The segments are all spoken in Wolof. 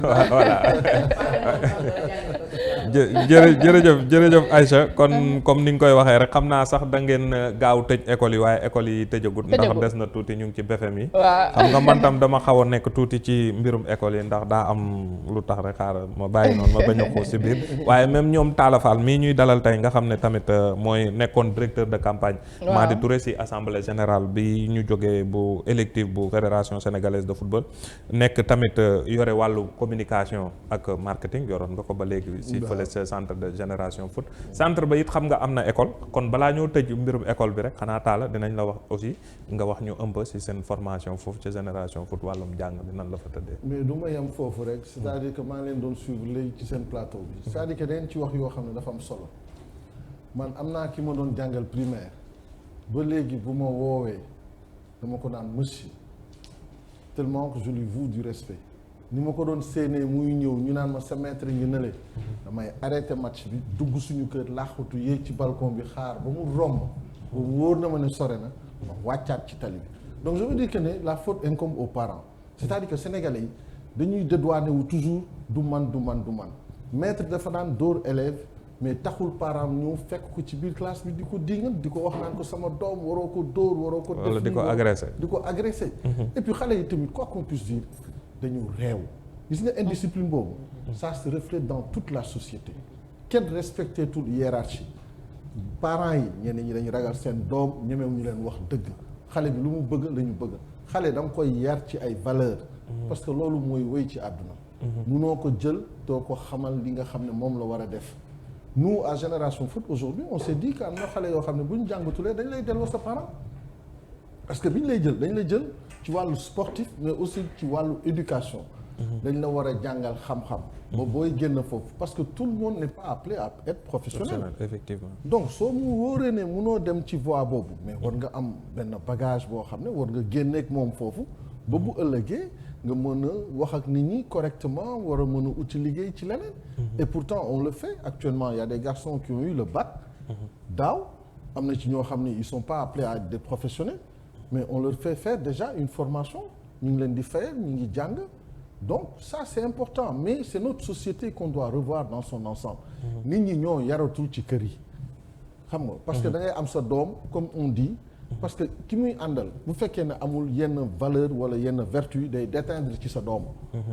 voilà jërëjëf Aïcha kon comme ni nga koy waxee rek xam naa sax da ngeen gaaw tëj école yi waaye école yi tëjagut ndax des na tuuti ñu ngi ci BFEM yi xam nga man tam dama xaw a nekk tuuti ci mbirum école yi ndax daa am lu tax rek xaaral ma bàyyi noonu ma bañ a xuus si biir waaye même ñoom Talla Fall mii ñuy dalal tey nga xam ne tamit mooy nekkoon directeur de campagne Madi Touré si assemblée générale bi ñu jógee bu élective bu fédération sénégalaise de football nekk tamit yore wàllu communication ak marketing yoroon nga ko ba léegi si fële sa centre de génération foot centre ba it xam nga am na école kon balaa ñoo tëj mbirum école bi rek xanaa Talla dinañ la wax aussi nga wax ñu un peu si seen formation foofu ci génération foot wàllum jàng bi nan la fa tëddee. mais du ma yem foofu rek c'est-à-dire que maa ngi leen doon suivre léegi ci seen plateau bi c'est-à-dire que dañ ci wax yoo xam ne dafa am solo man am naa ki ma doon jàngal primaire ba léegi bu ma woowee dama ko naan monsieur tellement que je lui voue du respect ni ma ko doon séenee muy ñëw ñu naan ma sa maître ngi nële damay arrêté match bi dugg suñu kër laaxatu yéeg ci balcon bi xaar ba mu romb ba mu wóor na ma ne sore na ma wàccaat ci tali bi donc je veux dire que ne la faute incombe aux parents c'est-à-dire que sénégalais yi dañuy dédouané wu toujours du man maître dafa daan dóor élève mais taxul parent ñëw fekk ko ci biir classe bi di ko dingal di ko wax naan ko sama doom waroo ko dóor waroo ko def di ko agressé et puis xale yi tamit quoi qu'on puisse dire dañu réew gis nga indiscipline boobu ça se reflète dans toute la société kenn respecté toute hiérarchie parents yi ñenn ñi dañu ragal seen doom ñemewu ñu leen wax dëgg xale bi lu mu bëgg la ñu bëgg xale da nga koy yar ci ay valeurs parce que loolu mooy wéy ci àdduna munoo ko jël doo ko xamal li nga xam ne moom la war a def nous à Génération Foot aujourd'hui on s'est dit que am na xale yoo xam ne bu ñu jàngatulee dañ lay delloo sa parent parce que bi ñu lay jël dañ lay jël ci wàllu sportif mais aussi ci wàllu éducation dañ la war a jàngal xam-xam ba booy génn foofu parce que tout le monde n'est pas appelé à être professionnel effectivement donc soo mu wóoree ne munoo dem ci voie boobu mais war nga am benn bagage boo xam ne war nga génneek moom foofu ba bu ëllëgee nga mën a wax ak nit ñi correctement war a mën a uti liggéey ci leneen et pourtant on le fait actuellement il y a des garçons qui ont eu le bac daaw am na ci ñoo xam ne ils sont pas appelés à être des professionnels mais on leur fait faire déjà une formation ñu ngi leen di fayal ñu ngi jàng donc ça c'est important mais c'est notre société qu'on doit revoir dans son ensemble nit ñi ñoo yaratul ci kër yi xam nga parce que da ngay am sa doom comme on dit parce que ki muy àndal bu fekkee ne amul yenn valeur wala yenn vertu day déteindre ci sa doom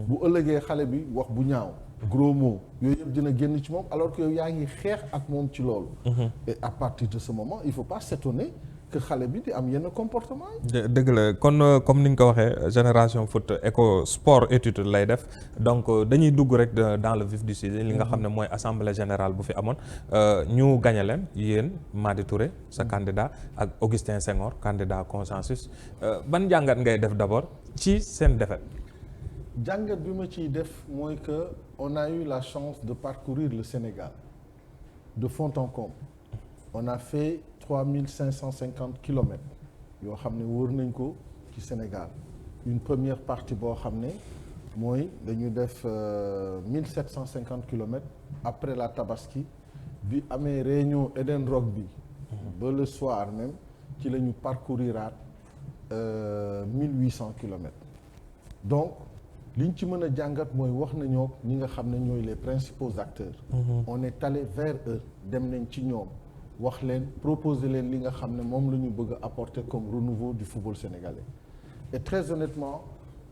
bu ëllëgee xale bi wax bu ñaaw gros mots yooyu yëpp dina génn ci moom alors que yow yaa ngi xeex ak moom ci loolu et à partir de ce moment il faut pas s'étonner que xale bi di am yenn comportement yi. dëgg la kon comme ni nga ko waxee Génération Foot éco sport étude lay def donc dañuy dugg rek dans le vif du sujet li nga xam ne mooy assemblée générale bu fi amoon ñu gagné leen yéen Madi Touré sa candidat ak Augustin Senghor candidat consensus ban jàngat ngay def d'abord ci seen défaite. jàngat bi ma ciy def mooy que on a eu la chance de parcourir le Sénégal de fond en comble on a fait 3550 kilomètres yoo xam ne wër nañ ko ci Sénégal une première partie boo xam ne mooy dañu def 1750 kilomètres après la Tabaski bi amee réunion Eden Rock bi ba le soir même ci la ñu parcouriraat 1800 kilomètres donc li ñu ci mën a jàngat mooy wax nañoo ñi nga xam ne ñooy les principaux acteurs on est allé vers eux dem nañ ci ñoom wax leen proposer leen li nga xam ne moom la ñu bëgg a apporter comme renouveau du football sénégalais et très honnêtement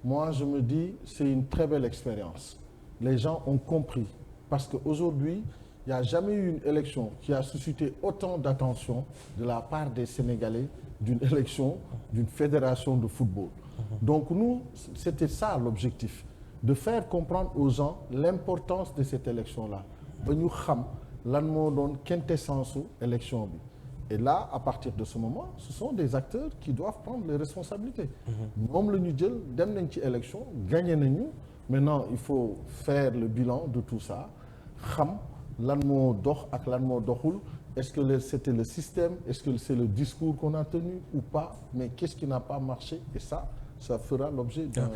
moi je me dis c'est une très belle expérience les gens ont compris parce que aujourd'hui il n'y a jamais eu une élection qui a suscité autant d'attention de la part des Sénégalais d'une élection d'une fédération de football donc nous c'était ça l'objectif de faire comprendre aux gens l'importance de cette élection-là ba ñu xam lan moo doon quintessence élection bi et là à partir de ce moment ce sont des acteurs qui doivent prendre les responsabilités moom la ñu jël dem nañ ci élection gagné nañu maintenant il faut faire le bilan de tout ça xam lan moo dox ak lan moo doxul est-ce que c'était le système est-ce que c'est le discours qu'on a tenu ou pas mais qu'est-ce qui n'a pas marché et ça fera l'objet d'un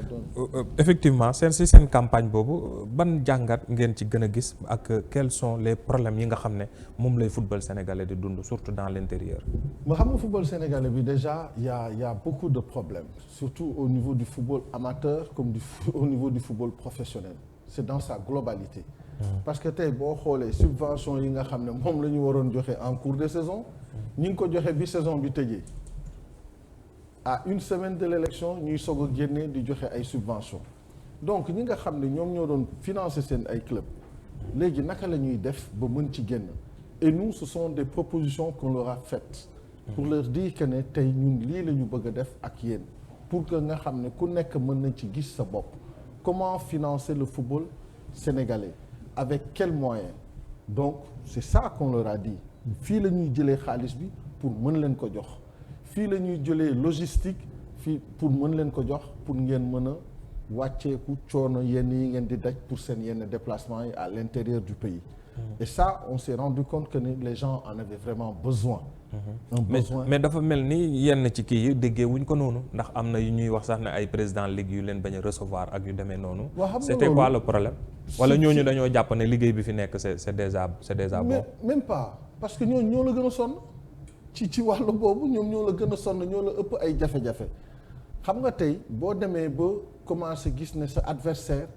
effectivement seen campagne boobu ban jàngat ngeen ci gën a gis ak quels sont les problèmes yi nga xam ne moom lay football sénégalais di dund surtout dans l'intérieur. ma xam nga football sénégalais bi déjà il y a beaucoup de problèmes surtout au niveau du football amateur comme au niveau du football professionnel c'est dans sa globalité. Parce que tey boo xoolee subvention yi nga xam ne moom la ñu waroon joxe en cours de saison ñi ngi ko joxe bi saison bi tëjee à une semaine de l'élection ñuy soog a génne di joxe ay subventions donc ñi nga xam ne ñoom ñoo doon financer seen ay club léegi naka la ñuy def ba mën ci génn et nous ce sont des propositions qu'on leur a faites pour leur dire que ne tey ñun lii la ñu bëgg a def ak yéen pour que nga xam ne ku nekk mën na ci gis sa bopp comment financer le football sénégalais avec quels moyens donc c'est ça qu'on leur a dit fii la ñuy jëlee xaalis bi pour mën leen ko jox fii la ñuy jëlee logistique fii pour mën leen ko jox pour ngeen mën a wàcceeku coono yenn yi ngeen di daj pour seen yenn déplacements yi à l'intérieur du pays et ça on s'est rendu compte que les gens en avaient vraiment besoin un besoin mais dafa mel ni yenn ci kii yi déggee wuñ ko noonu ndax am na yu ñuy wax sax ne ay président ligue yu leen bañ a recevoir ak yu demee noonu c'était quoi le problème wala ñooñu dañoo jàpp ne liggéey bi fi nekk c'est déjà bon même pas parce que ñooñu ñoo la gën a sonn ci wàllu boobu ñoom ñoo la gën a sonn ñoo la ëpp ay jafe-jafe xam nga tey boo demee ba commencer gis ne sa adversaire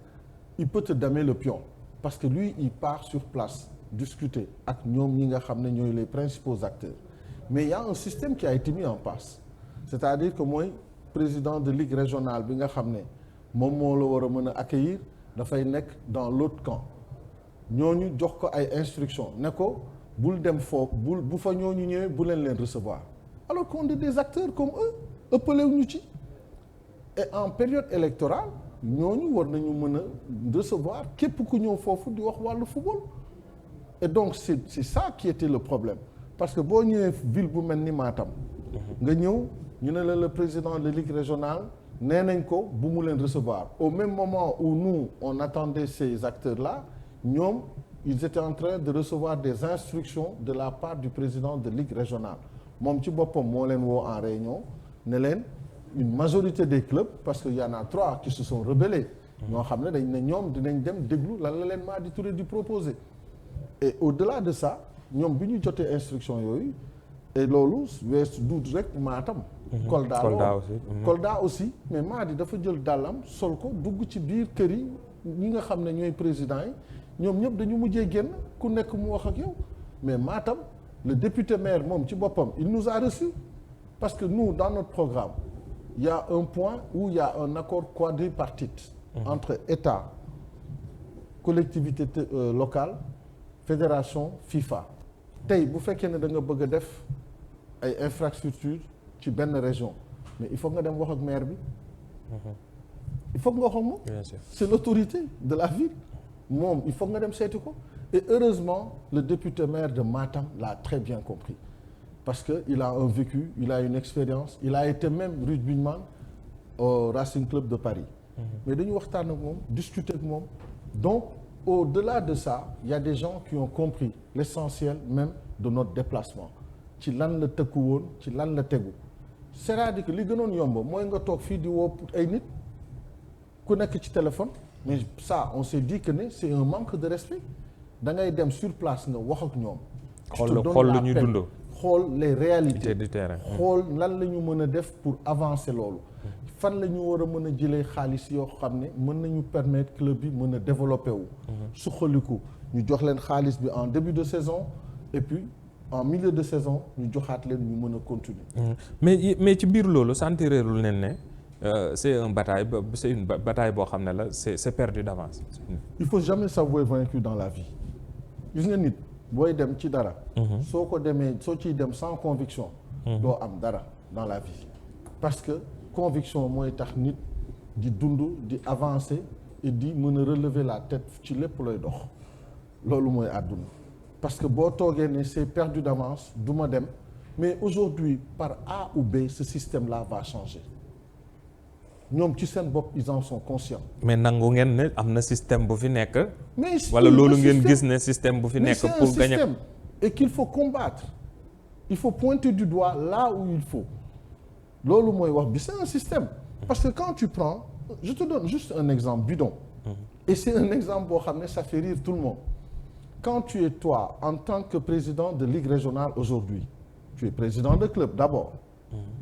il peut te damer le pion parce que lui il part sur place discuter ak ñoom ñi nga xam ne ñooy les principaux acteurs mais il y a un système qui a été mis en place c'est-à-dire que mooy président de ligue régionale bi nga xam ne moom moo la war a mën a accueillir dafay nekk dans l'autre camp ñooñu jox ko ay instructions ne ko bul dem foofu bu fa ñooñu ñëwee bu leen recevoir alors qu'on est des acteurs comme eux ëppalewuñu ci et en période électorale ñooñu war nañu mën a recevoir képp ku ñëw foofu di wax wàllu football et donc c'est ça qui était le problème parce que boo ñëwee ville bu mel ni Matam nga ñëw ñu ne la le président de ligue régionale nee nañ ko bu mu leen recevoir au même moment où nous on attendait ces acteurs-là ñoom ils étaient en train de recevoir des instructions de la part du président de ligue régionale moom ci boppam moo leen woo en réunion ne leen une majorité des clubs parce que y en a 3 qui se sont rebellés ñoo xam ne dañ ne ñoom dinañ dem déglu lan la leen Madi Touré di proposer et au-delà de ça ñoom bi ñu jotee instruction yooyu et loolu weesu duut rek Matam Kolda aussi mais Madi dafa jël dàllam sol ko dugg ci biir kër yi ñi nga xam ne ñooy président yi ñoom ñëpp dañu mujjee génn ku nekk mu wax ak yow mais Matam le député maire moom ci boppam il nous a reçus parce que nous dans notre programme il y a un point où il y a un accord quadripartite entre État collectivité locale fédération FIFA tey bu fekkee ne da nga bëgg a def ay infrastructures ci benn région mais il faut nga dem wax ak maire bi il faut nga wax ak moom c'est l'autorité de la ville moom il faut nga dem seeti ko et heureusement le député maire de Matam l'a très bien compris parce que il a un vécu il a une expérience il a été même rugbyman au Racing Club de Paris mais dañu waxtaan ak moom discuter ak moom donc au-delà de ça il y a des gens qui ont compris l'essentiel même de notre déplacement ci lan la tëkku woon ci lan la tegu c'est-à-dire que li gënoon yomb mooy nga toog fii di woo ay nit ku nekk ci téléphone mais ça on s'est dit que ne c'est un manque de respect da ngay dem sur place nga wax ak ñoom xool lu ñuy dund xool les réalités du terrain xool lan la ñu mën a def pour avancer loolu fan la ñu war a mën a jëlee xaalis yoo xam ne mën nañu permettre club bi mën a développer wu suqaliku ñu jox leen xaalis bi en début de saison et puis en milieu de saison ñu joxaat leen ñu mën a continuer mais ci biir loolu sentirul nen ne c'est une bataille boo xam ne la c'est perdu d'avance il faut jamais s'avouer vaincu dans la vie gis nga nit booy dem ci dara soo ko demee soo ciy dem sans conviction doo am dara dans la vie parce que conviction mooy tax nit di dund di avancer et di mën a relever la tête ci lépp looy dox loolu mooy àdduna parce que boo toogee ne c'est perdu d'avance du ma dem mais aujourd'hui par A ou B ce système-là va changer ñoom ci seen bopp ils en sont conscients. mais nangu ngeen ne am na système bu fi nekk. mais wala loolu ngeen gis ne système bu fi nekk pour gagner. système et qu'il faut combattre il faut pointer du doigt là où il faut loolu mooy wax bi c'est un système. parce que quand tu prends je te donne juste un exemple bidon. et c'est un exemple boo xam ne ça fait rire tout le monde. quand tu es toi en tant que président de ligue régionale aujourd'hui tu es président de club d'abord.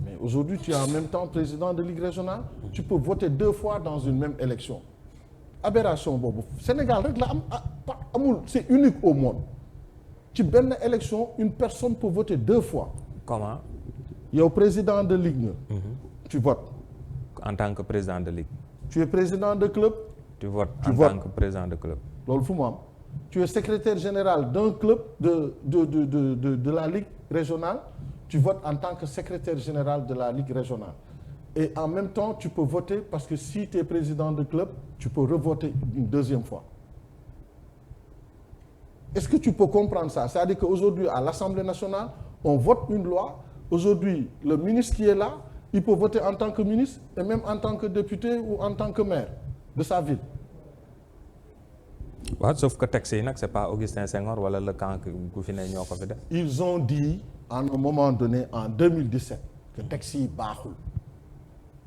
Mais aujourd'hui tu es en même temps président de ligue régionale. Tu peux voter 2 fois dans une même élection. aberration boobu Sénégal rek la am amul c'est unique au monde ci benn élection une personne peut voter 2 fois. Comment? yow président de ligue nga. tu votes. En tant que président de ligue. tu es président de club. tu votes en tant que président de club. loolu fu mu am tu es secrétaire général d'un club de la ligue régionale tu votes en tant que secrétaire général de la ligue régionale et en même temps tu peux voter parce que si tu es président de club tu peux revoter une 2e fois. Est-ce que tu peux comprendre ça? C'est-à-dire qu'aujourd'hui à l'Assemblée nationale on vote une loi. Aujourd'hui le ministre qui est là il peut voter en tant que ministre et même en tant que député ou en tant que maire de sa ville. waaw sauf que texte yi nag c'est pas Augustin Senghor wala le camp gu fi ne ñoo ko fi def. Ils ont dit à un moment donné en 2017 que texte yi baaxul.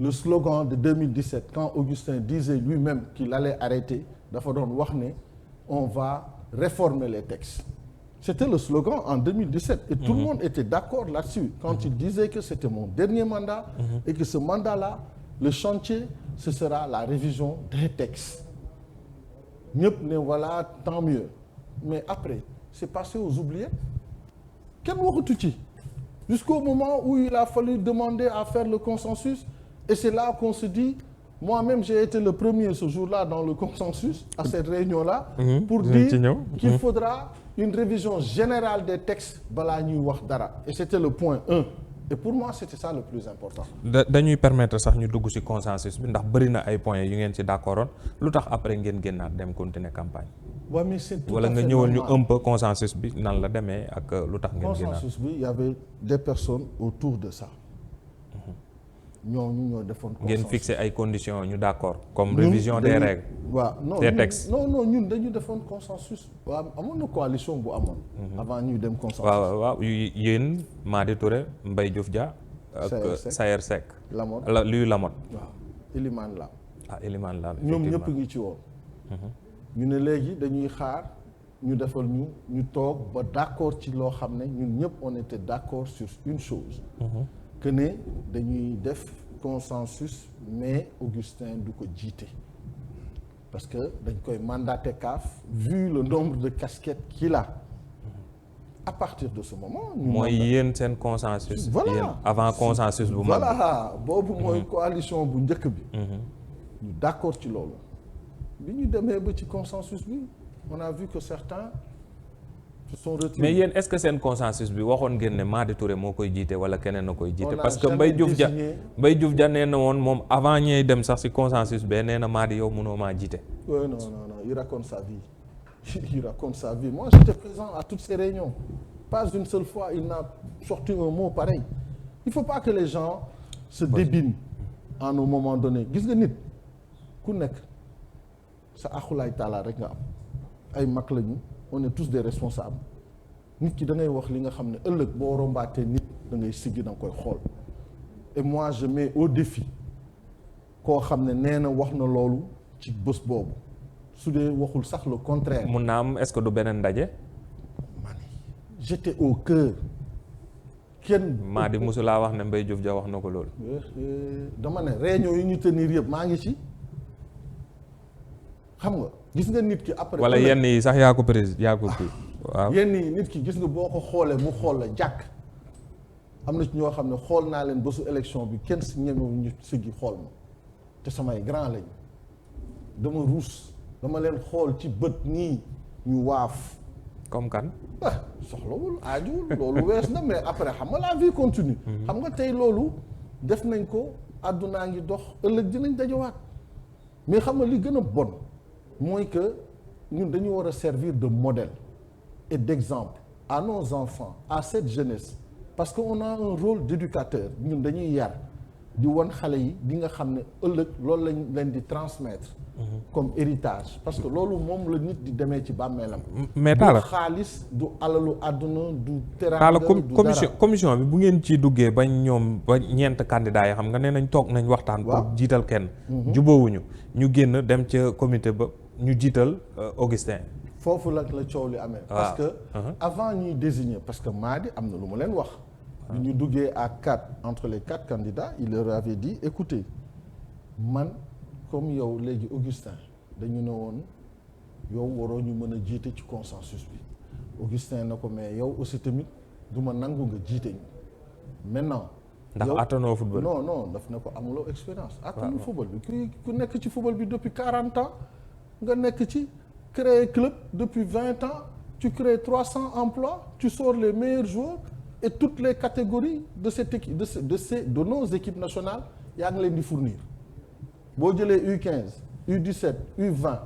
Le slogan de 2017 quand Augustin disait lui-même qu'il allait arrêter dafa doon wax ne on va réformer les textes. C'était le slogan en 2017 et tout le monde était d'accord là-dessus quand il disait que c'était mon dernier mandat et que ce mandat-là le chantier ce sera la révision des textes. ñëpp ne voilà tant mieux mais après c'est passé aux oubliettes kenn waxatu ci jusqu'au moment où il a fallu demander à faire le consensus et c'est là qu'on se dit moi-même j'ai été le premier ce jour-là dans le consensus à cette réunion-là pour dire qu'il faudra une révision générale des textes balaa ñuy wax dara et c'était le point 1 et pour moi c'était ça le plus important. dañuy permettre sax ñu dugg ci consensus bi ndax bëri na ay points yu ngeen ci d'accordoon lu tax après ngeen génnaat dem continuer campagne. waaw mais c'est tout wala à nga fait ñëwal ñu normal. un peu consensus bi nan la demee ak lu tax ngeen génnaat. consensus bi il y avait des personnes autour de ça. ñooñu ñoo defoon consensus. ngeen fixé ay conditions ñu d'accord. comme révision des règles. waaw non des textes. non ñun dañu defoon consensus. waaw amoon na coalition bu amoon. avant ñuy dem consensus. waaw yéen Madi Touré Mbaye Diouf Dia. ak Sayer Seck. Lamot luy Lamot. waaw Elimane Lam. Elimane Lam. ñoom ñëpp ngi ci woon. ñu ne léegi dañuy xaar ñu defal ñu toog ba d'accord ci loo xam ne ñun ñëpp on était d'accord sur une chose. que ne dañuy def consensus mais Augustin du ko jiite parce que dañ koy mandater CAF vu le nombre de casquettes qu'il a à partir de ce moment. mooy yéen seen consensus. voilà yéen avant consensus bu mag. voilà boobu mooy coalition bu njëkk bi. ñu d'accord ci loolu. bi ñu demee ba ci consensus bi on a vu que certains se sont retirés. mais yéen est-ce que seen consensus bi waxoon ngeen ne Madi Touré moo koy jiite wala keneen na koy jiite. parce que Mbaye Diouf Dia nee na woon moom avant ñuy dem sax ci consensus bee nee na Madi yow mënoo maa jiite. non il raconte sa vie il raconte sa vie moi j'étais présent à toutes ces réunions pas une seule fois il n'a sorti un mot pareil il faut pas que les gens se débinent à un moment donné gis nga nit ku nekk sa axulaay taala rek nga am ay mag lañu on est tous des responsables nit ki da ngay wax li nga xam ne ëllëg boo rombaatee nit da ngay siggi da nga koy xool et moi je mets au défi koo xam ne nee na wax na loolu ci bés boobu su dee waxul sax le contraire. mun naa am est-ce que du beneen ndaje. man j'étais au cœur. kenn Madi musulaa wax ne Mbaye Diouf Dia wax na ko loolu. dama ne réunion yi ñu tenir yëpp maa ngi ci xam nga gis nga nit ki après. wala yenn yi sax yaa ko président yaa ko kii waaw. yenn yi nit ki gis nga boo ko xoolee mu xool la jàkk am na ci ñoo xam ne xool naa leen bésu élection bi kenn si ñemewu ñu siggi xool ma te samay grand lañ dama ruus dama leen xool ci bët nii ñu waaf. comme kan. soxlawul aajuwul loolu wees na mais après xam nga la vie continue. xam nga tey loolu def nañ ko àddunaa ngi dox ëllëg dinañ dajawaat mais xam nga li gën a bon mooy que ñun dañu war a servir de modèle et d'exemple à nos enfants à cette jeunesse parce que on a un rôle d'éducateur ñun dañuy yar di wan xale yi di nga xam ne ëllëg loolu lañ leen di transmettre. comme héritage parce que loolu moom la nit di demee ci bàmmeelam. mais Talla du xaalis du alalu àdduna du teraanga du dara commission bi bu ngeen ciy duggee ba ñoom ba ñeent candidats yi xam nga nee nañ toog nañ waxtaan. pour jiital kenn. jubóowuñu ñu génn dem ca comité ba ñu jiital Augustin. foofu la coow li amee. parce que avant ñuy désigner parce que Madi am na lu mu leen wax. bi ñu duggee à 4 entre les 4 candidats il leur avait dit écoutez man. comme yow léegi Augustin dañu ne woon yow waroo ñu mën a jiite ci consensus bi Augustin na ko mais yow aussi tamit du ma nangu nga jiite ñu maintenant. ndax attanoo football. non daf ne ko amuloo expérience. attanu football bi ku nekk ci football bi depuis 40 ans nga nekk ci créer club depuis 20 ans tu crées 300 emplois tu sors les meilleurs joueurs et toutes les catégories de cette équipe de nos équipes nationales yaa ngi leen di fournir boo jëlee U15 U17 U20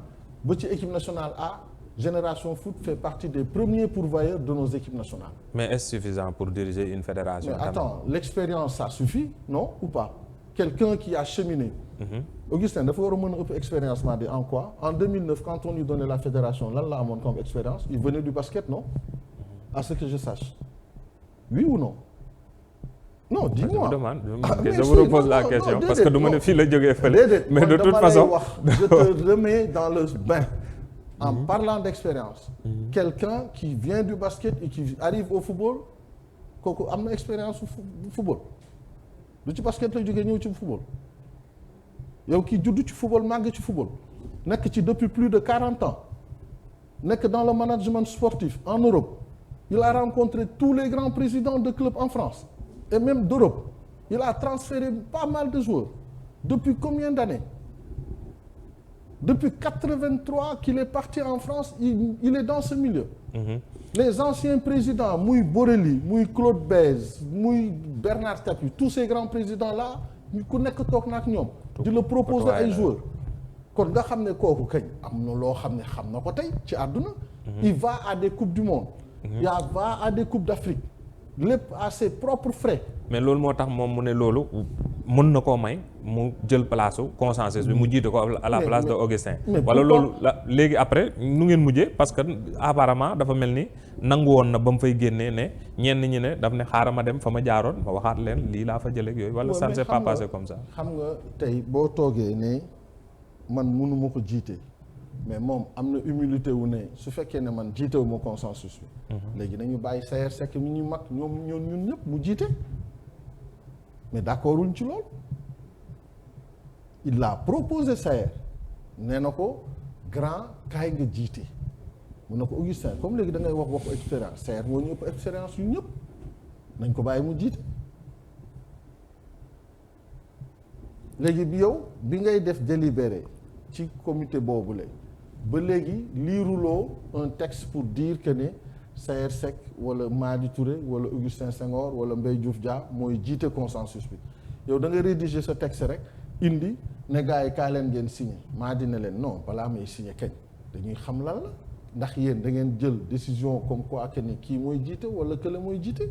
ba ci équipe nationale A Génération Foot fait partie des premiers pourvoyeurs de nos équipes nationales. Mais est-ce suffisant pour diriger une fédération? Mais attends, l'expérience ça suffit, non ou pas? Quelqu'un qui a cheminé. Augustin dafa war a mën a ëpp expérience maa di en quoi? En 2009 quand on lui donnait la fédération lan la amoon comme expérience? Il venait du basket, non? À ce que je sache. Oui ou non? Non, dis-moi. Je vous repose la question parce que du ma ne fii la jógee fële. Mais de toute façon, je te remets dans le bain. En parlant d'expérience, quelqu'un qui vient du basket et qui arrive au football kooku am na expérience du football du ci basket la jógee ñëw ci football yow kii juddu ci football màgg ci football nekk ci depuis plus de 40 ans nekk dans le management sportif en Europe il a rencontré tous les grands présidents de clubs en France et même d'Europe il a transféré pas mal de joueurs depuis combien d'années? Depuis 83 qu'il est parti en France, il est dans ce milieu. Les anciens présidents, muy Borelli, muy Claude Bèze, muy Bernard Tapie, tous ces grands présidents-là, ku nekk toog na ak ñoom di la proposer ay joueurs. kon nga xam ne kooku kañ am na loo xam ne xam na ko tey ci àdduna. Il va à des coupes du monde. Il va à des coupes d'Afrique. lépp à ses propres frais. mais loolu moo tax moom mu ne loolu mën na koo may mu jël place su consensus bi mu jiite ko à la place de Augustin. wala loolu la léegi après nu ngeen mujjee parce que apparemment dafa mel ni nangu woon na ba mu fay génnee ne ñenn ñi ne daf ne xaaral ma dem fa ma jaaroon ma waxaat leen lii laa fa jëlee yooyu. wala ça ne s'est pas passé comme ça. xam nga tey boo toogee ne man mënu ma ko jiite. mais moom am na humilité wu ne su fekkee ne man jiitewu ma consensus bi. léegi nañu bàyyi Sayer Seck mi ñu mag ñun ñëpp mu jiite. mais d'accord wuñ ci lool. il a proposé Sayer nee na ko grand kaay nga jiite. mun na ko Augustin comme léegi da ngay waxu expérience Sayer moo ñu ëpp expérience yu ñëpp nañ ko bàyyi mu jiite. léegi bi yow bi ngay def délibéré ci comité boobule. ba léegi liiruloo un texte pour dire que ne Sayer Seck wala Madi Touré wala Augustin Senghor wala Mbaye Diouf Dia mooy jiite consensus bi yow da nga rédiger sa texte rek indi ne gars yi kaa leen ngeen signé Madi ne leen non balaa may signé kañ dañuy xam lan la ndax yéen da ngeen jël décision comme quoi que ni kii mooy jiite wala kële mooy jiite.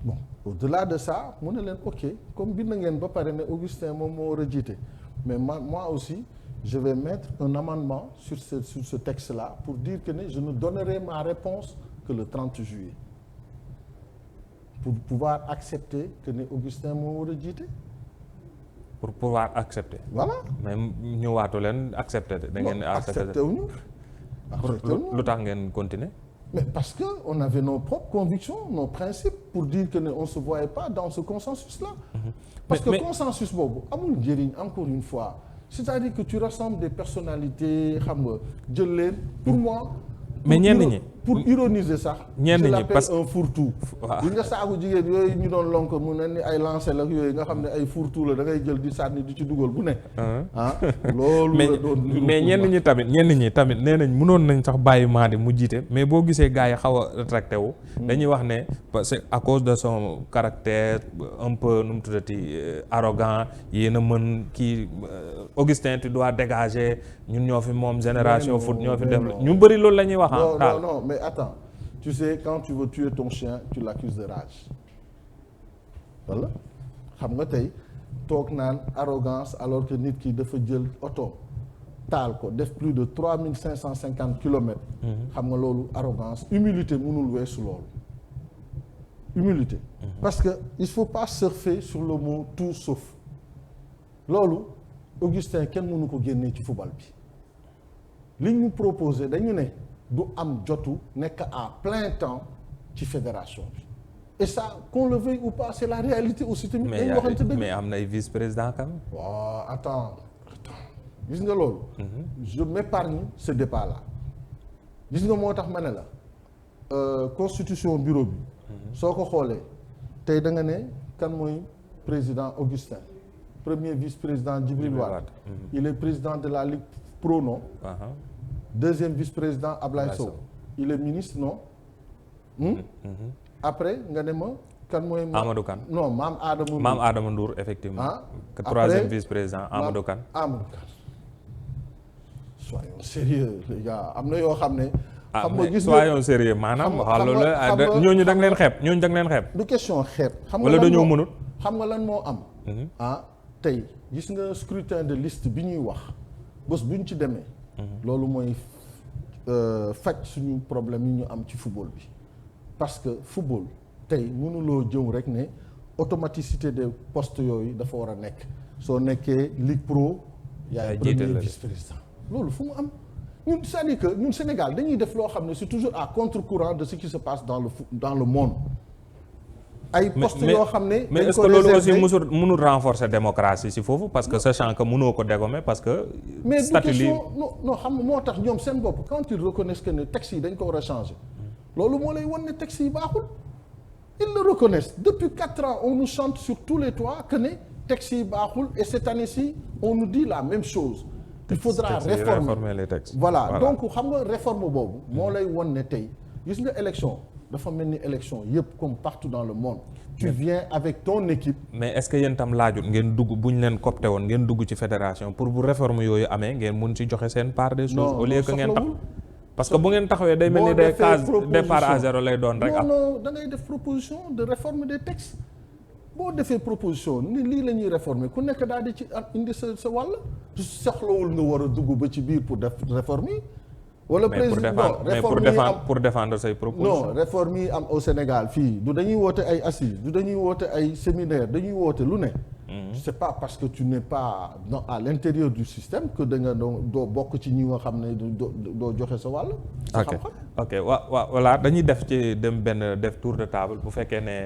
Bon au-delà de ça mu ne leen ok comme bind ngeen ba pare ne Augustin moom moo war a jiite mais moi aussi. Je vais mettre un amendement sur ce texte-là pour dire que je ne donnerai ma réponse que le 30 juillet. Pour pouvoir accepter que Augustin moo war a jiite. Pour pouvoir accepter. Voilà. mais ñëwaatu leen accepter. da ngeen accepté wuñu. lu tax ngeen continuer. mais parce que on avait nos propres convictions nos principes pour dire que on se voyait pas dans ce consensus-là. Parce que consensus boobu amul njëriñ encore une fois. C'est-à-dire que tu rassembles des personnalités xam nga jël leen pour moi. mais ñenn ñi pour ironiser sax. ñenn ñi parce que je l'appelle un fourre-tout. waaw nga saaku jigéen yooyu ñu doon lonk mu ne ni ay lancer la yooyu nga xam ne ay fourre-tout la da ngay jël di sànni di ci dugal bu ne. loolu la doon mais ñenn ñi tamit nee nañ mënoon nañ sax bàyyi Madi mu jiite mais boo gisee gars yi xaw a rétracté wu. dañuy wax ne parce que à cause de son caractère un peu nu mu tuddati arrogant yéen a mën kii Augustin tu dois dégager ñun ñoo fi moom génération foot ñoo fi def ñu bëri loolu la ñuy wax. non mais attends tu sais quand tu veux tuer ton chien tu l'accuses de rage wala xam nga tey toog naan arrogance alors que nit ki dafa jël oto taal ko def plus de 3550 kilomètres. xam nga loolu arrogance humilité mënul weesu loolu humilité. parce que il faut pas surfer sur le mot tout sauf loolu Augustin kenn mënu ko génnee ci football bi li ñu proposé dañu ne. du am jotu nekk à plein temps ci fédération bi et ça qu'on le veuille ou pas c'est la réalité aussi tamit. mais am na ay vice-président quand même. waaw attends gis nga loolu. je m'épargne ce débat là. gis nga moo tax ma ne la constitution bureau bi. soo ko xoolee tey da nga ne kan mooy président Augustin premier vice-président Djibril Wade. il est président de la Ligue Pro non. deuxième vice-président Ablaye Sow. il est ministre non. après nga ne ma. kan mooy Amadou Kane non maam Adama Ndour effectivement. troisième vice-président Amadou Kane. Amadou Kane soyons sérieux les gars am na yoo xam ne. xam nga gis nga soyons sérieux maanaam. xam nga ñooñu da nga leen xeeb ñooñu da nga leen xeeb. du question xeeb. xam nga wala dañoo mënut. xam nga lan moo am. tey gis nga scrutin de liste bi ñuy wax bés bu ñu ci demee. loolu mooy faj suñu problème yi ñu am ci football bi parce que football. tey mënuloo jëw rek ne automaticité des postes yooyu dafa war a nekk soo nekkee Ligue Pro yaay premier vice-président loolu fu mu am ñun c'est-à-dire que ñun Sénégal dañuy def loo xam ne c'est toujours à contre-courant de ce qui se passe dans le monde ay postes yoo xam ne mais est-ce que loolu aussi mënul renforcer démocratie si foofu parce que sachant que mënoo ko dégommer parce que mais du question non xam nga moo tax ñoom seen bopp quand ils reconnaissent que ne textes yi dañ ko war a changer loolu moo lay wan ne textes yi baaxul. Ils le reconnaissent. Depuis 4 ans, on nous chante sur tous les toits que ne textes yi baaxul et cette année-ci, on nous dit la même chose. Il faudra réformer les textes. Voilà donc xam nga réforme boobu. moo lay won ne tey gis nga élection dafa mel ni élection yëpp comme partout dans le monde. tu viens avec ton équipe. mais est-ce que yéen tam laajut ngeen dugg bu ñu leen copté woon ngeen dugg ci fédération pour bu réforme yooyu amee ngeen mun ci joxe seen part des choses. au lieu que ngeen tax. parce que bu ngeen taxawee day mel ni des cases départ à zéro lay doon rek. non da ngay def proposition de réforme des textes boo defee proposition ni lii la ñuy réformer ku nekk daal di ci indi sa wàll. soxlawul nga war a dugg ba ci biir pour def réforme yi. wala président pour défendre say propositions. non réforme yi am au Sénégal fii du dañuy woote ay assises du dañuy woote ay séminaire dañuy woote lu ne. c'est pas parce que tu n'es pas à l'intérieur du système que da nga doo bokk ci ñi nga xam ne doo joxe sa wàll. sa xam-xam ok waaw voilà dañuy def ci dem def tour de table bu fekkee ne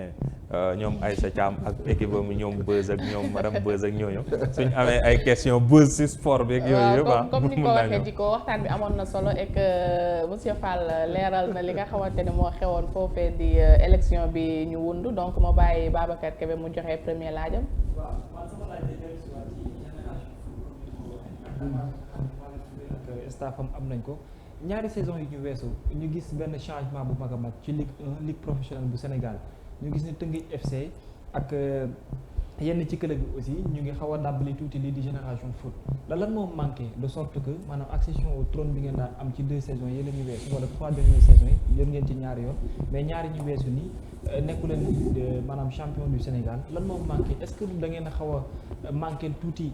ñoom Aïcha Thiam ak équipe am ñoom Beuz ak ñoom madame Beuz ak ñooñu suñ amee ay question Beuz ci sport bi ak yooyu yëpp comme ni ko waxee di ko waxtaan bi amoon na solo et que monsieur Fall leeral na li nga xamante ne moo xewoon foofee di élection bi ñu wundu donc ma bàyyi Babacar Kébé mu joxe premier laajam. waaw sama laaj day dellu si waat ci génération staffam am nañ ko ñaari saison yi ñu weesu ñu gis benn changement bu mag a mag ci Ligue 1 Ligue professionnelle bu Sénégal ñu gis ne Teungueth FC ak yenn ci club bi aussi ñu ngi xaw a dàbbali tuuti lii di génération foot lan moo manqué de sorte que maanaam accession au trône bi ngeen daan am ci 2 saisons yi la ñu weesu wala 3 dernières saisons yi jot ngeen ci ñaari yoon mais ñaari ñu weesu nii nekku leen maanaam champion du Sénégal lan moo manqué est-ce que da ngeen a xaw a manqué tuuti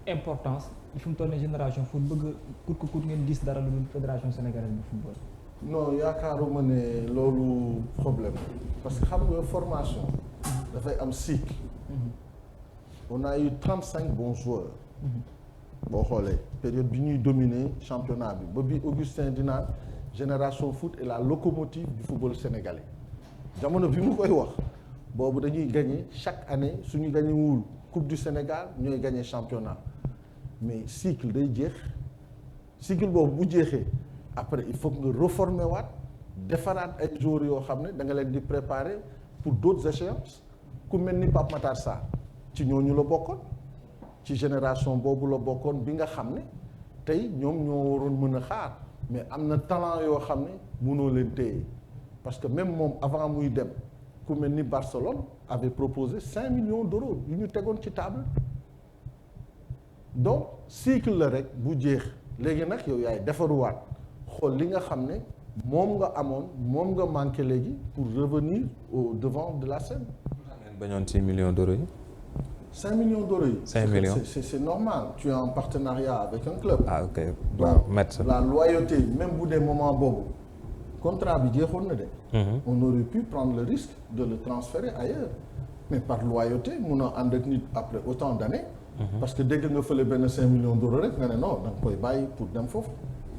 importance fi mu toll nii génération foot bëgg kut ko kut ngeen gis dara lu dul fédération sénégalaise de football. non yaakaaruma ne loolu problème parce que xam nga formation dafay am cycle. on a eu 35 bons joueurs. boo xoolee période bi ñuy dominer championnat bi ba bi Augustin di naan génération foot est la locomotive du football sénégalais jamono bi mu koy wax boobu dañuy gagner chaque année suñu gagné wul coupe du Sénégal ñooy gagner championnat mais cycle day jeex cycle boobu bu jeexee après il faut que nga reformer waat defaraat ay joueurs yoo xam ne da nga leen di préparer pour d'autres échéances ku mel ni Pape Matar Sarr ci ñooñu la bokkoon ci génération boobu la bokkoon bi nga xam ne tey ñoom ñoo waroon mën a xaar mais am na talent yoo xam ne mënoo leen téye parce que même moom avant muy dem ku mel ni Barcelone avait proposé 5 millions d'euros yu ñu tegoon ci table donc cycle la rek bu jeex léegi nag yow yaay defaruwaat xool li nga xam ne moom nga amoon moom nga manqué léegi pour revenir au devant de la scène. bañoon 6 millions d'euros yi. 5 millions d'euros yi. 5 millions c'est normal tu es en partenariat avec un club. ah ok waaw mettre la loyauté même bu dee moment boobu contrat bi jeexoon na de. on aurait pu prendre le risque de le transférer ailleurs mais par loyauté mun a ànd ak nit après autant d'années. parce que dégg nga fële benn 5 millions d'euros rek nga ne non da nga koy bàyyi pour dem foofu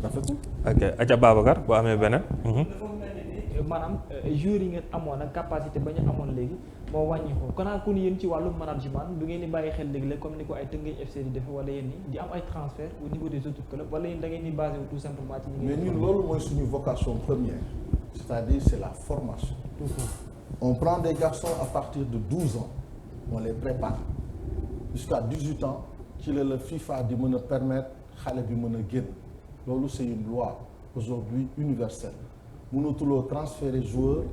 rafetul. ok aca Babacar boo amee beneen. dafa mel ni maanaam joueurs yi ngeen amoon ak capacité ba ñu amoon léegi moo wàññi ko kanaa ku ni yéen ci wàllu management du ngeen di bàyyi xel léegi la comme ni ko ay Teungueth FC di defe wala yéen ni di am ay transfert au niveau des autres clubs wala yéen da ngeen di basé wu tout simplement ci ñi mais ñun loolu mooy suñu vocation première c'est-à-dire c'est la formation on prend des garçons à partir de 12 ans on les prépare jusqu'à 18 ans ci la FIFA di mën a permettre xale bi mën a génn loolu c'est une loi aujourd'hui universelle mënatuloo transférer joueur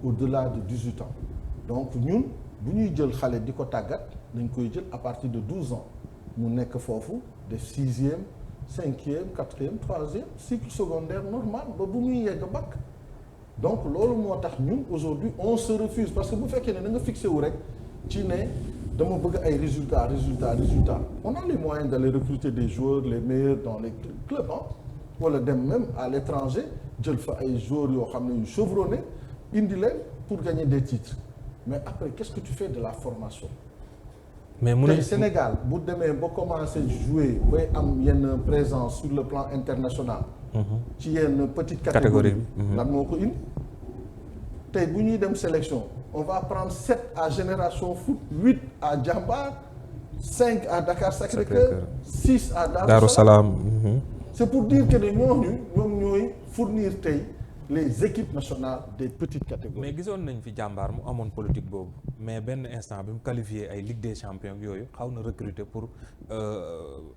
au-delà de 18 ans donc ñun bu ñuy jël xale di ko tàggat dañ koy jël à partir de 12 ans mu nekk foofu def 6e 5e 4e 3e cycle secondaire normal ba bu muy yegg bac donc loolu moo tax ñun aujourd'hui on se refuse parce que bu fekkee ne da nga fixé wu rek ci ne dama bëgg ay résultats on a les moyens d'aller recruter des joueurs les meilleurs dans les clubs wala dem même à l'étranger jël fa ay joueurs yoo xam ne yu chevronnés indi leen pour gagner des titres mais après qu'est-ce que tu fais de la formation mais tey Sénégal bu demee ba commencer jouer bay am yenn présence sur le plan international ci yenn petite catégorie lan moo ko indi tey bu ñuy dem sélection on va prendre 7 à Génération Foot 8 à Diambar 5 à Dakar Sacré-Cœur 6 à Darou Salam c'est pour dire que ne ñooñu ñoom ñooy fournir tey les équipes nationales des petites catégories. mais gisoon nañ fi jàmbaar mu amoon politique boobu mais benn instant bi mu qualifié ay Ligue des champions yooyu xaw na recruter pour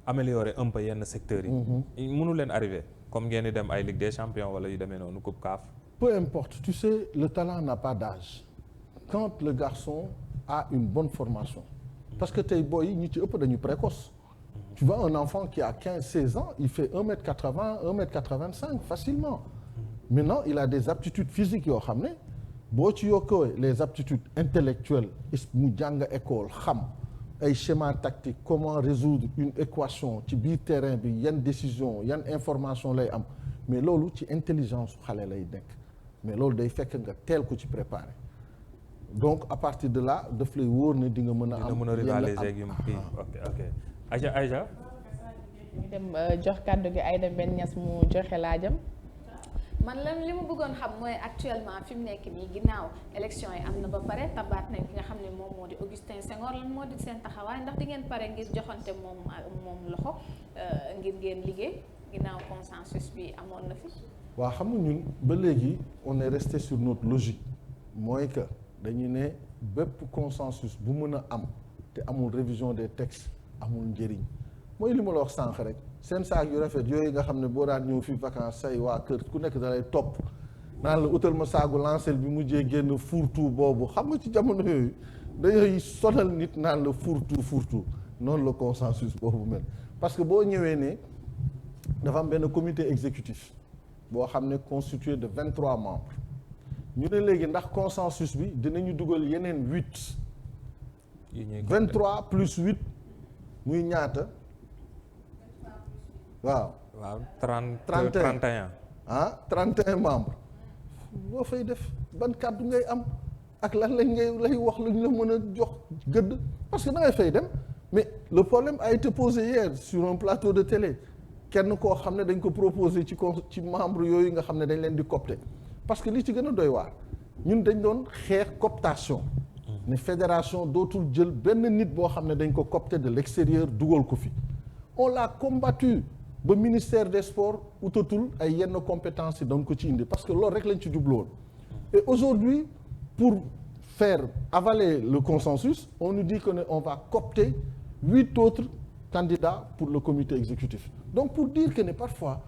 améliorer un peu yenn secteurs yi. mënu leen arrivé comme ngeen di dem ay Ligue des champions wala yu demee noonu Coupe CAF. peu importe tu sais le talent n'a pas d'âge quand le garçon a une bonne formation parce que tey booy yi ñu ci ëpp dañu précoce. Tu vois un enfant qui a 15-16 ans il fait 1m80 1m85 facilement. Maintenant il a des aptitudes physiques yoo xam ne boo ci yokkoo les aptitudes intellectuelles mu jàng école xam ay schéma tactique comment résoudre une équation ci biir terrain bi yan décision yan information lay am mais loolu ci intelligence xale lay nekk mais loolu day fekk nga teel ko ci préparer donc à partir de là daf lay wóor ne di nga mën a am mën a rivaliser ak yu ok Aïcha ñu dem jox kàddu gi Aïda Ben Niass mu joxe laajam. man li ma bëggoon xam mooy actuellement fi mu nekk nii ginnaaw élection yi am na ba pare tabaat nañ ki nga xam ne moom moo di Augustin Senghor lan moo di seen taxawaay ndax di ngeen pare ngir joxante moom loxo ngir ngeen liggéey ginnaaw consensus bi amoon na fi. waaw xam nga ñun ba léegi on est resté sur notre logique mooy que dañu ne bépp consensus bu mën a am te amul révision des textes amul njëriñ mooy li ma la wax sànq rek. seen saak yu rafet yooyu nga xam ne boo daan ñëw fi vacances say waa kër ku nekk da lay topp naan la utal ma saagu lancel bi mujjee génn fourre-tout boobu xam nga ci jamono yooyu dañuy sonal nit naan la fourre-tout noonu la consensus boobu mel parce que boo ñëwee ne dafa am benn comité exécutif boo xam ne constitué de 23 membres ñu ne léegi ndax consensus bi dinañu dugal yeneen 8 23 plus 8 muy ñaata waaw 31 31 membres boo fay def ban kàddu ngay am ak lan lañ ngay lay wax lañ la mën a jox gëdd parce que da ngay fay dem mais le problème a été posé hier sur un plateau de télé kenn koo xam ne dañ ko proposé ci membre yooyu nga xam ne dañ leen di coopter parce que li ci gën a doy waar ñun dañ doon xeex cooptation ne fédération dootul jël benn nit boo xam ne dañ ko coopter de l'extérieur dugal ko fi on l'a combattu ba ministère des sports utatul ay yenn compétences yi dañ ko ci indi parce que loolu rek lañ ci jubloon et aujourd'hui pour faire avaler le consensus on nous dit que ne on va coopter 8 autres candidats pour le comité exécutif donc pour dire que ne parfois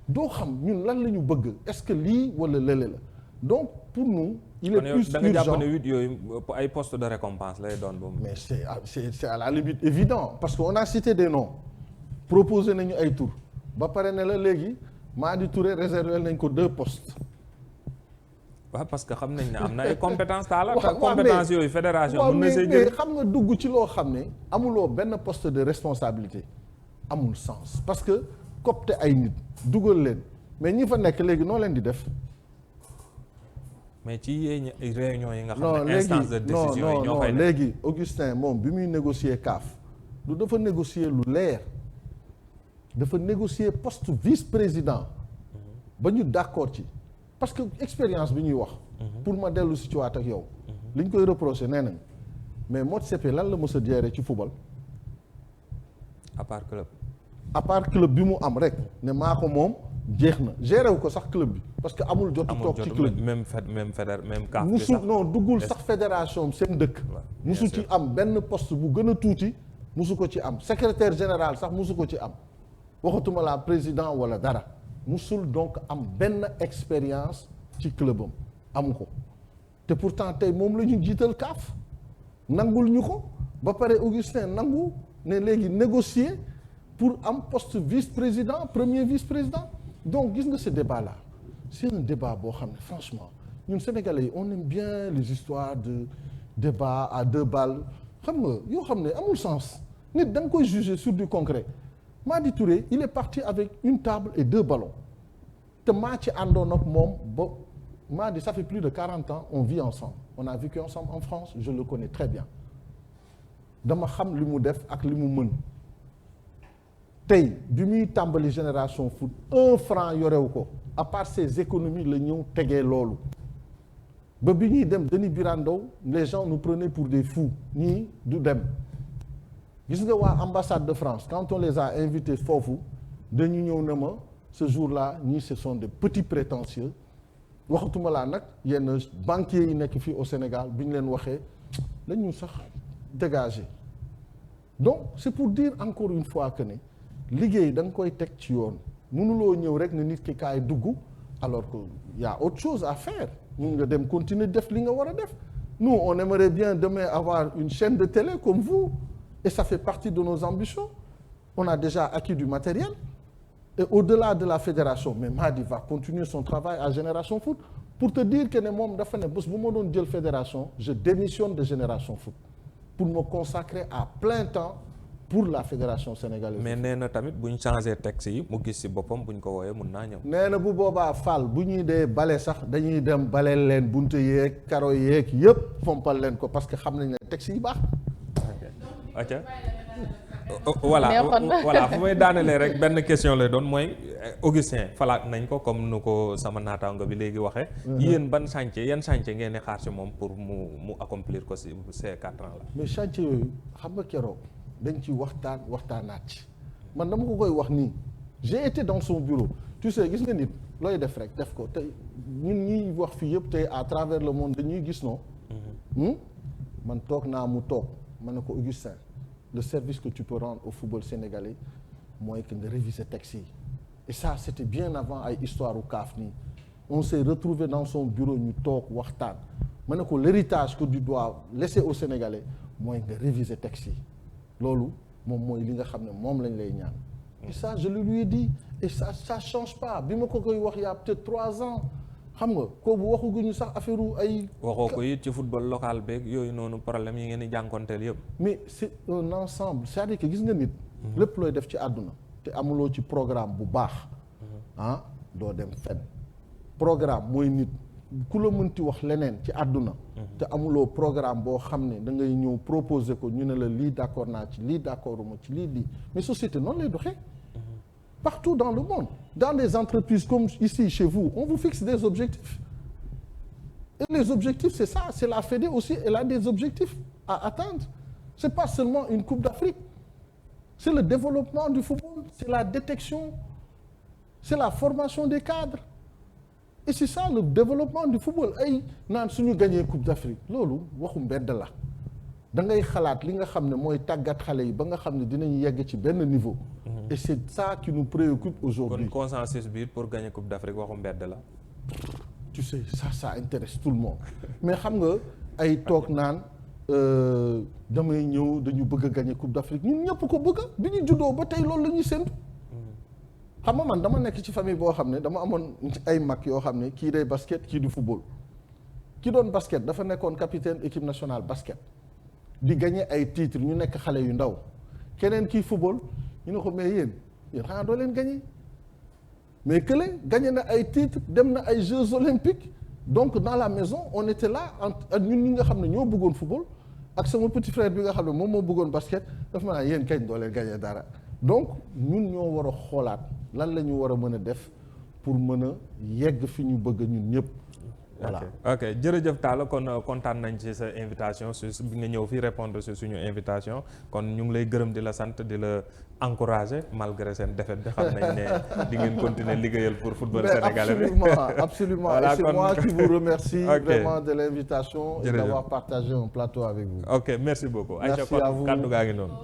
doo xam ñun lan la ñu bëgg est-ce que lii wala lële la donc pour nous il est plus da nga urgent jàpp ne 8 yooyu ay postes de récompense lay doon boobu. mais c'est à la limite évident parce que on a cité des noms proposé nañu ay tours ba pare ne la léegi Madi Touré réservé nañ ko 2 postes. waaw parce que xam nañ ne am na ay compétences taala te compétences yooyu fédération mën na see jël xam nga dugg ci loo xam ne amuloo benn poste de responsabilité amul sens parce que copte ay nit dugal leen mais ñi fa nekk léegi noo leen di def. mais ci yéen réunion yi nga xam ne instance de décision yi ñoo fay non léegi Augustin moom bi muy négocier CAF du dafa négocier lu leer dafa négocier poste vice-président ba ñu d'accord ci parce que expérience bi ñuy wax. pour ma dellu si ci waat ak yow. li ñu koy reproché nee nañ mais Motsepe lan la mës a gérer ci football. à part club. à part club bi mu am rek ne maa ko moom jeex na géré wu ko sax club bi parce que amul jotu toog ci club bi même CAF bi sax musu non duggul sax fédération seen dëkk. musu ci am benn poste bu gën a tuuti musu ko ci am secrétaire général sax musu ko ci am waxatuma la président wala dara musul donc am benn expérience ci clubam amu ko te pourtant tey moom la ñu jiital CAF nangul ñu ko ba pare Augustin nangu ne léegi négocier pour am poste vice-président premier vice-président donc gis nga ce débat là c'est un débat boo xam ne franchement ñun Sénégalais yi on aime bien les histoires de débat à deux balles xam nga yoo xam ne amul sens nit da nga koy juger sur du concret Madi Touré il est parti avec une table et 2 ballons te maa ci àndoon ak moom ba Madi ça fait plus de 40 ans on vit ensemble on a vécu ensemble en France je le connais très bien dama xam li mu def ak li mu mën tey bi muy tàmbali génération foot 1 franc yorewu ko à part ses économies la ñëw tegee loolu ba bi ñuy dem Denis Birandow les gens nous prenaient pour des fous ñii du dem gis nga waa ambassade de France quand on les a invités foofu dañu ñëw ne ma ce jour-là ñii ce sont des petits prétentieux waxatuma laa nag yenn banquiers yi nekk fii au Sénégal bi ñu leen waxee lañu sax dégager donc c'est pour dire encore une fois que ne liggéey da nga koy teg ci yoon mënuloo ñëw rek ne nit ki kaay dugg alors que y a autre chose à faire ñu nga dem continuer def li nga war a def nous on aimerait bien demain avoir une chaîne de télé comme vous et ça fait partie de nos ambitions on a déjà acquis du matériel et au-delà de la fédération mais Madi va continuer son travail à Génération Foot pour te dire que ne moom dafa ne bés bu ma doon jël fédération je démissionne de Génération Foot pour me consacrer à plein temps pour la fédération sénégalaise. mais nee na tamit bu ñu changé texte yi mu gis ci boppam bu ñu ko wooyee mun naa ñëw. nee na bu boobaa Fall bu ñuy dee bale sax dañuy dem baleel leen bunte yeeg karo yeeg yëpp fompal leen ko parce que xam nañ ne texte yi baax. ok voilà fu may daanelee rek benn question lay doon mooy Augustin falaat nañ ko comme nu ko sama naataango bi léegi waxee. yéen ban chantier yan chantier ngeen di xaar ci moom pour mu accomplir ko ci ces 4 ans là. mais chantier yooyu xam nga keroog. dañ ci waxtaanaat ci man dama ko koy wax nii j'ai été dans son bureau tu sais gis nga nit looy def rek def ko tey ñun ñuy wax fii yëpp tey à travers le monde dañuy gis non man toog naa mu toog ma ne ko Augustin le service que tu peux rendre au football sénégalais mooy que nga réviser texte yi et ça c'était bien avant ay histoire u CAF nii on s'est retrouvé dans son bureau ñu toog waxtaan ma ne ko l'héritage que tu dois laisser aux Sénégalais mooy nga réviser texte yi loolu moom mooy li nga xam ne moom lañ lay ñaan et ça je le lui ai dit et ça change pas bi ma ko koy wax il y a peut-être 3 ans xam nga kooku waxuguñu sax affaire ay. waxoo ko it ci football local beeg yooyu noonu problème yi ngeen di jànkonteel yëpp. mais c'est un ensemble c'est-à-dire que gis nga nit. lépp looy def ci àdduna te amuloo ci programme bu baax. doo dem fenn programme mooy nit ku la mënti wax leneen ci àdduna. te amuloo programme boo xam ne da ngay ñëw proposer ko ñu ne la lii d'accord naa ci lii d'accorduma ci lii mais société noonu lay doxee. partout dans le monde dans les entreprises comme ici chez vous on vous fixe des objectifs et les objectifs c'est ça c'est la Fédé aussi elle a des objectifs à atteindre c'est pas seulement une Coupe d'Afrique c'est le développement du football c'est la détection c'est la formation des cadres et c'est ça le développement du football ay naan suñu gagné Coupe d'Afrique loolu waxu mbedd la da ngay xalaat li nga xam ne mooy tàggat xale yi ba nga xam ne dinañ yegg ci benn niveau. et c'est ça qui nous préoccupe aujourd'hui. kon consensus bi pour gagner Coupe d'Afrique waxu mbedd la. tu sais ça intéresse tout le monde mais xam nga ay toog naan damay ñëw dañu bëgg a gagner Coupe d'Afrique ñun ñëpp ko bëgg bi ñu juddoo ba tey loolu la ñuy séntu. xam nga man dama nekk ci famille boo xam ne dama amoon ay mag yoo xam ne kii day basket kii du football ki doon basket dafa nekkoon capitaine équipe nationale basket. di gagner ay titres ñu nekk xale yu ndaw keneen kii football ñu ne ko mais yéen xanaa doo leen gagner mais kële gagné na ay titres dem na ay Jeux olympiques donc dans la maison on était là ak ñun ñi nga xam ne ñoo bëggoon football ak sama petit frère bi nga xam ne moom moo bëggoon basket dafa ma naan yéen kañ doo leen gagner dara donc ñun ñoo war a xoolaat lan la ñu war a mën a def pour mën a yegg fi ñu bëgg ñun ñëpp. voilà ok jërëjëf Talla kon kontaan nañ ci sa invitation bi nga ñëw fii répondre ci suñu invitation kon ñu ngi lay gërëm di la sant di la encourager malgré seen défaite bi xam nañ ne di ngeen continuer liggéeyal pour football sénégalais bi. absolument voilà, et c'est moi qui vous remercie vraiment de l'invitation et jërëjëf. d'avoir partagé un plateau avec vous. ok merci beaucoup. Merci Aïcha à kon vous. kàddu gaa ngi noonu.